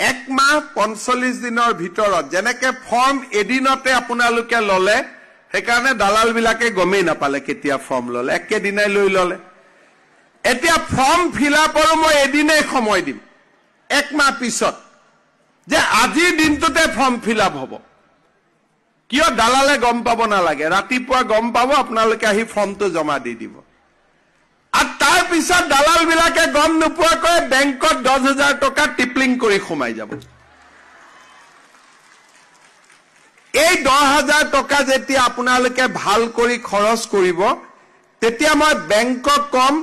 1 মাহ 45 দিনৰ ভিতৰত যেনেকে ফৰ্ম এদিনতে আপোনালোকে ললে সেইকাৰণে দালাল বিলাকে গমেই নাপালে কেতিয়া ফৰ্ম ললে একেদিনাই লৈ ললে এতিয়া ফৰ্ম ফিলআপৰ মই এদিনেই সময় দিম 1 মাহ পিছত যে আজিৰ দিনটোতে ফৰ্ম ফিলআপ হ'ব কিয় দালালে গম পাব নালাগে ৰাতিপুৱা গম পাব আপোনালোকে আহি ফৰ্মটো জমা দি দিব আৰু তাৰ পিছত দালাল বিলাকে গম নোপোৱাকৈ বেংকত 10,000 টকা টিপলিং কৰি সোমাই যাব এই 10,000 টকা যেতিয়া আপোনালোকে ভাল কৰি খৰচ কৰিব তেতিয়া মই বেংকক কম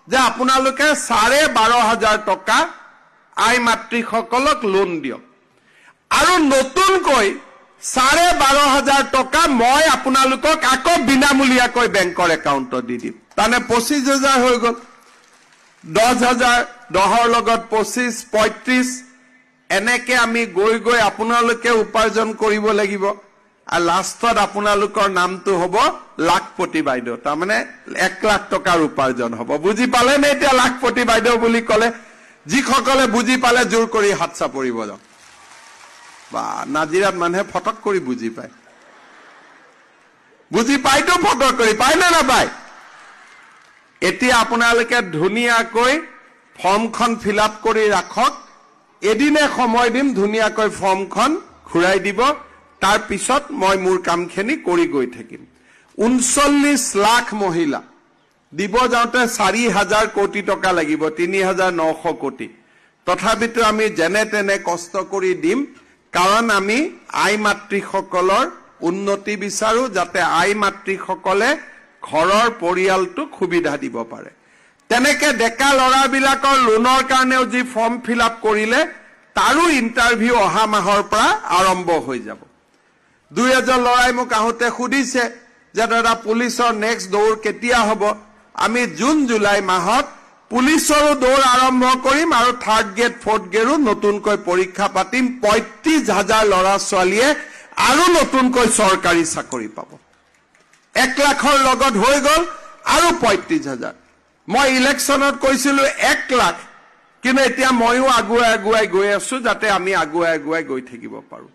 যে আপোনালোকে 12,500 টকা আই মাতৃসকলক লোন দিয়ক আৰু নতুনকৈ 12,500 টকা মই আপোনালোকক আকৌ বিনামূলীয়াকৈ বেংকৰ একাউণ্টত দি দিম তানে 25,000 হৈ গল 10,000 10ৰ লগত 25 35 এনেকে আমি গৈ আপোনালোকে উপাৰ্জন কৰিব লাগিব আৰু লাষ্টত আপোনালোকৰ নামটো হ'ব লাখপতি বাইদেউ তাৰমানে 1 লাখ টকাৰ উপাৰ্জন হ'ব বুজি পালে নে এতিয়া লাখপতি বাইদেউ বুলি কলে যিসকলে বুজি পালে জোৰ কৰি হাত চাপৰিব যাওক বা নাজিৰাত মানুহে ফটক কৰি বুজি পায় বুজি পাইতো ফটক কৰি পায় না নাপায় এতিয়া আপোনালোকে ধুনীয়াকৈ ফৰ্মখন ফিলআপ কৰি ৰাখক এদিনে সময় দিম ধুনীয়াকৈ ফৰ্মখন ঘূৰাই দিব তাৰ পিছত মই মোৰ কামখিনি কৰি গৈ থাকিম 39 লাখ মহিলা দিব যাওঁতে 4,000 কোটি টকা লাগিব 3,900 কোটি তথাপিতো আমি যেনে তেনে কষ্ট কৰি দিম কাৰণ আমি আই মাতৃসকলৰ উন্নতি বিচাৰো যাতে আই মাতৃসকলে ঘৰৰ পৰিয়ালটোক সুবিধা দিব পাৰে তেনেকে ডেকা লৰাবিলাকৰ লোনৰ কাৰণেও যি ফৰ্ম ফিলআপ কৰিলে তাৰো ইন্টাৰভিউ অহা মাহৰ পৰা আৰম্ভ হৈ যাব 2,000 লৰাই মোক আহোতে সুধিছে যে দাদা পুলিচৰ নেক্সট দৌৰ কেতিয়া হ'ব আমি জুন জুলাই মাহত পুলিচৰো দৌৰ আৰম্ভ কৰিম আৰু 3rd গ্ৰেড 4th গ্ৰেডো নতুনকৈ পৰীক্ষা পাতিম 35,000 লৰা ছোৱালীয়ে আৰু নতুনকৈ চৰকাৰী চাকৰি পাব 1 লাখৰ লগত হৈ গল আৰু 35,000 মই ইলেকশ্যনত কৈছিলো 1 লাখ কিন্তু এতিয়া মইও আগুৱাই গৈ আছো যাতে আমি আগুৱাই গৈ থাকিব পাৰো